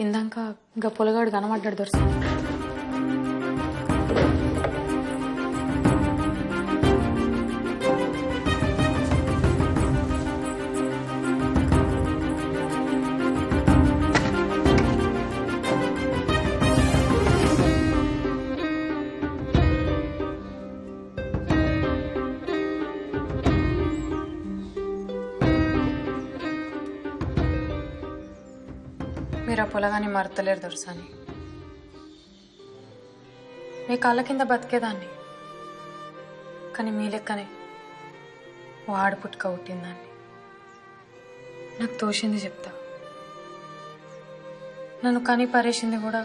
ఇందాక ఇంకా పొలగాడు కనబడ్డాడు దొరసాని. మీరు ఆ పొలగాని మరతలేరు దొరసాని. మీ కాళ్ళ కింద బతికేదాన్ని, కానీ మీ లెక్కనే ఓ ఆడపుట్టుక పుట్టిందాన్ని. నాకు తోచింది చెప్తా. నన్ను కని పారేసింది కూడా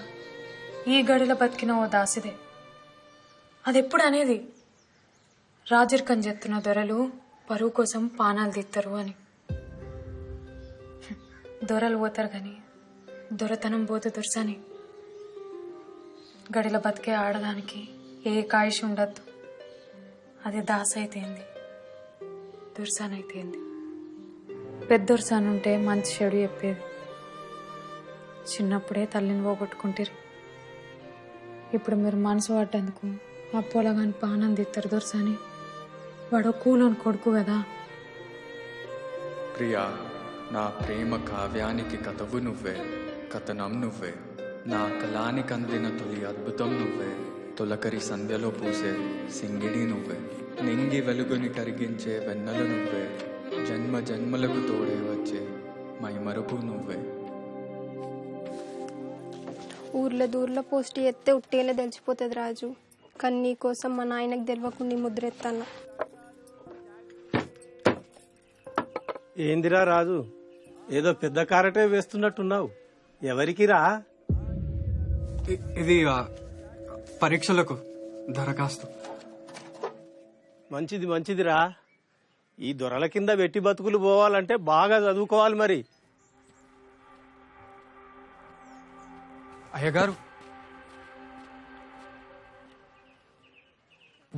ఈ గడిలో బతికిన ఓ దాసిదే. అది ఎప్పుడు అనేది రాజరికం చెప్తున్న దొరలు పరువు కోసం పానాలు తీస్తారు అని. దొరలు పోతారు కానీ దొరతనం పోతే దొరసాని. గడిలో బతికే ఆడదానికి ఏ కాయిష్ ఉండద్దు. అది దాస అయితేంది, దొరసాని అయితేంది. పెద్ద దొరసాని ఉంటే మంచి చెడు చెప్పేది. చిన్నప్పుడే తల్లిని పోగొట్టుకుంటారు. ఇప్పుడు మీరు మనసు పడ్డందుకు ఆ పొలగాని పానం తీస్తారు దొరసాని. వాడు కూలోని కొడుకు కదా. ప్రియా, నా ప్రేమ కావ్యానికి కథవు నువ్వే, కథనం నువ్వే. నా కళానికి అందిన తొలి అద్భుతం నువ్వే. తొలకరి సంధ్యలో పూసే సింగిడి నువ్వే. నింగి వెలుగుని కరిగించే వెన్నెల నువ్వే. జన్మ జన్మలకు తోడే వచ్చే మైమరుపు నువ్వే. ఊర్లో దూర్లో పోస్ట్ ఎత్తే ఉట్టేలా తెలిసిపోతుంది రాజు. కానీ నీ కోసం మా నాయనకు తెలియకుండా ముద్ర ఎత్తాను. ఏందిరా రాజు, ఏదో పెద్ద కారటే వేస్తున్నట్టున్నావు. ఎవరికిరా? ఇది పరీక్షలకు దరఖాస్తు. మంచిది మంచిదిరా. ఈ దొరల కింద వెట్టి బతుకులు పోవాలంటే బాగా చదువుకోవాలి మరి. అయ్యగారు,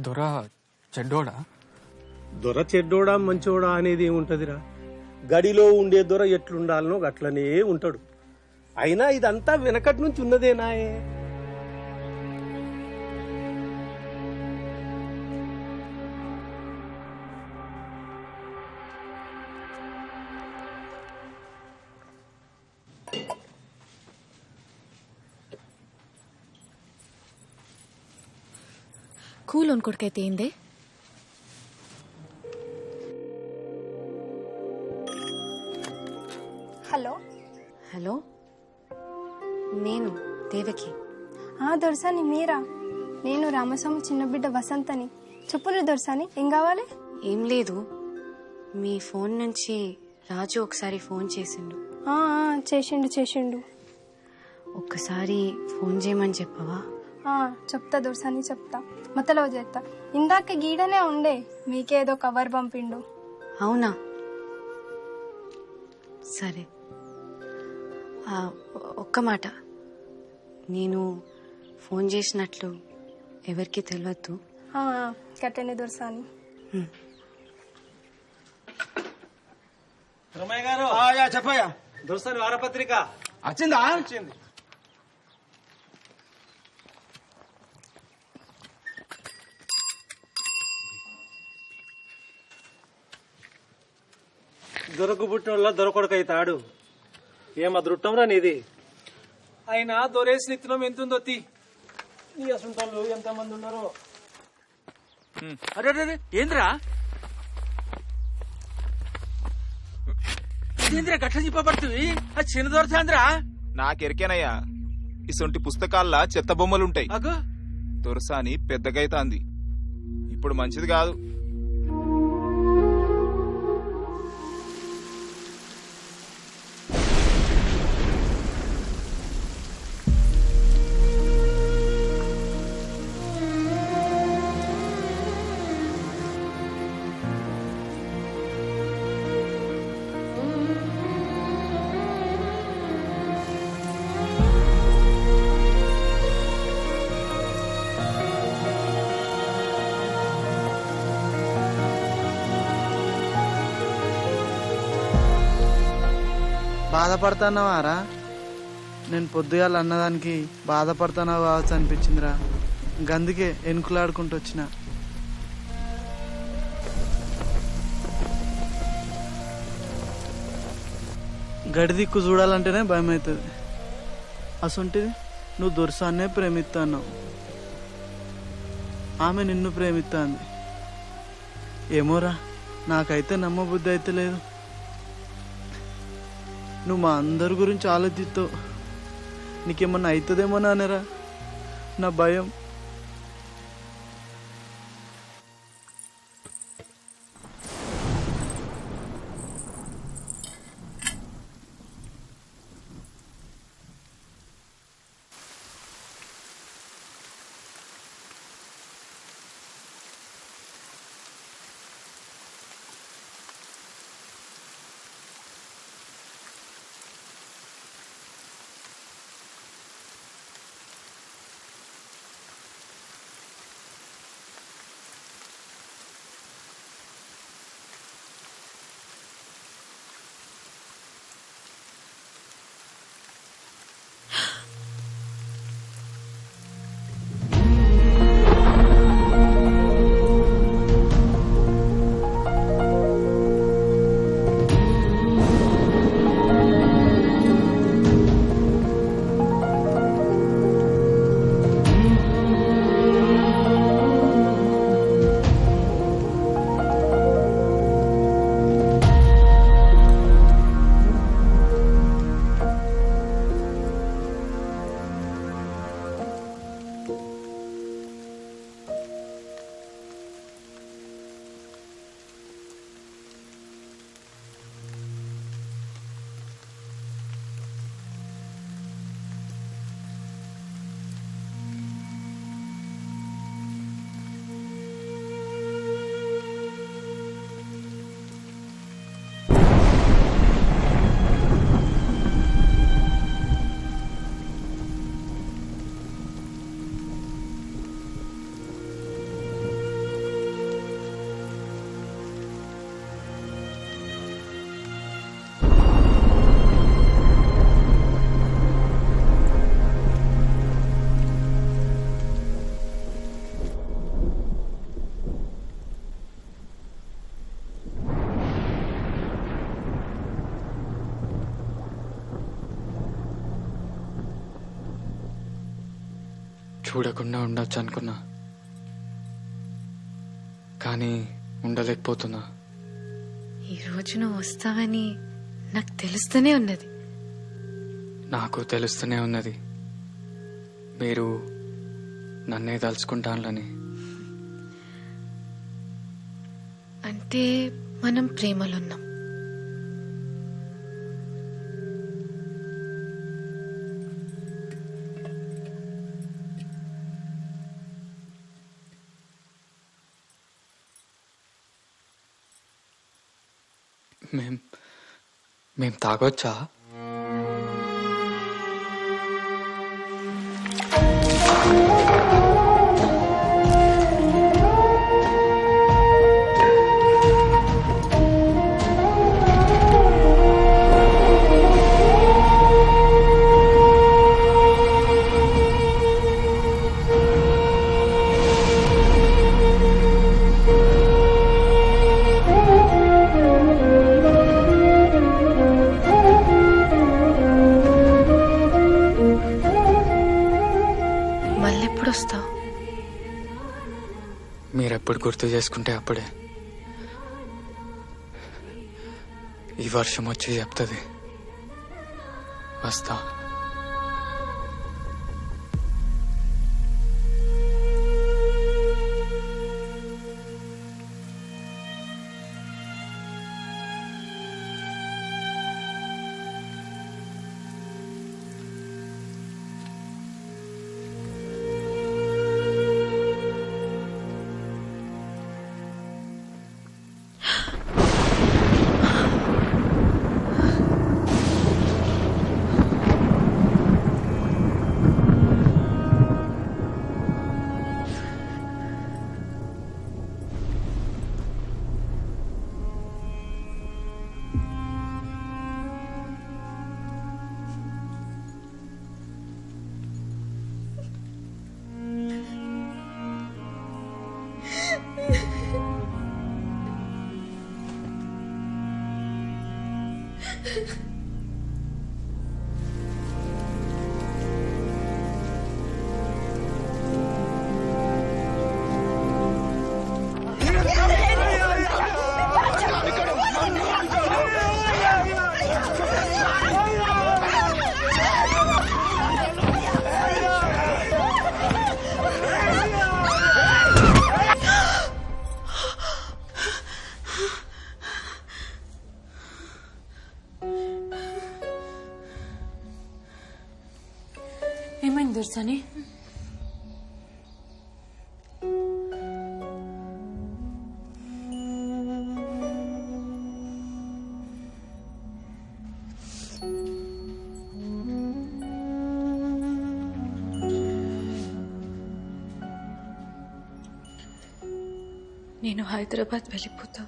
దొర చెడ్డోడా? దొర చెడ్డోడా మంచోడా అనేది ఏముంటదిరా. గడిలో ఉండే దొర ఎట్లుండాలనో గట్లనే ఉంటాడు. అయినా ఇదంతా వెనకటి నుంచి ఉన్నదేనాయే. కూలోని కొడుకైతే ఏందే? హలో హలో, నేను దేవకి. దొరసాని మీరా? నేను రామస్వామి చిన్న బిడ్డ వసంతని. చెప్పులు దొరసాని, ఏం కావాలి? ఏం లేదు, మీ ఫోన్ నుంచి రాజు ఒకసారి ఫోన్ చేసిండు. చేసిండు. ఒక్కసారి ఫోన్ చేయమని చెప్పవా? చెప్తా దొరసాని, చెప్తా. మతలో చేస్తా. ఇందాక గీడనే ఉండే, మీకేదో కవర్ పంపిండు. అవునా, సరే. ఒక్క మాట, నేను ఫోన్ చేసినట్లు ఎవరికి తెలియద్దు. కట్టండి దొరసాని. రమయ్య గారు, చెప్పయ్యా. దొరసాని వారపత్రిక వచ్చిందా? వచ్చింది. దొరకు పుట్టినోళ్ళ దొరకొడకైతాడు. ఏం అదృష్టంరా నీది. అయినా దొరేసిన ఇత్తనం ఎంతుందో తీ. నీ అసంటోళ్ళు ఎంతమంది ఉన్నారో. అరే ఏంద్రా ఏంద్రా గట్ల చెప్పబడుతుంది? అది చిన్న దొరసాంద్రా. నాకెరికేనయ్యా, ఇసొంటి పుస్తకాల్లో చెత్త బొమ్మలుంటాయి. అగో దొరసాని పెద్దగైతాంది, ఇప్పుడు మంచిది కాదు. బాధపడుతున్నావారా? నేను పొద్దుగాల అన్నదానికి బాధపడతానా కావచ్చు అనిపించిందిరా. గందుకే ఎనుకులాడుకుంటూ వచ్చిన. గడి దిక్కు చూడాలంటేనే భయం అవుతుంది. అసొంటిది నువ్వు దొరసాన్నే ప్రేమిస్తాన్నావు, ఆమె నిన్ను ప్రేమిస్తాంది. ఏమోరా, నాకైతే నమ్మబుద్ధి అయితే లేదు. నువ్వు మా అందరి గురించి ఆలోచిస్తావు, నీకేమన్నా అవుతుందేమో నానేరా నా భయం. చూడకుండా ఉండొచ్చు అనుకున్నా, కానీ ఉండలేకపోతున్నా. ఈరోజు నువ్వు వస్తావని నాకు తెలుస్తూనే ఉన్నది. నాకు తెలుస్తూనే ఉన్నది మీరు నన్నే తలుచుకుంటానని. అంటే మనం ప్రేమలో ఉన్నాం. మేం తాగొచ్చా? మళ్ళెప్పుడు వస్తావు? మీరెప్పుడు గుర్తు చేసుకుంటే అప్పుడే. ఈ వర్షం వచ్చి చెప్తుంది వస్తా. ఏమైంది దుర్సాని? నేను హైదరాబాద్ వెళ్ళిపోతా.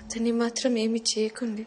అతన్ని మాత్రం ఏమి చేయకండి.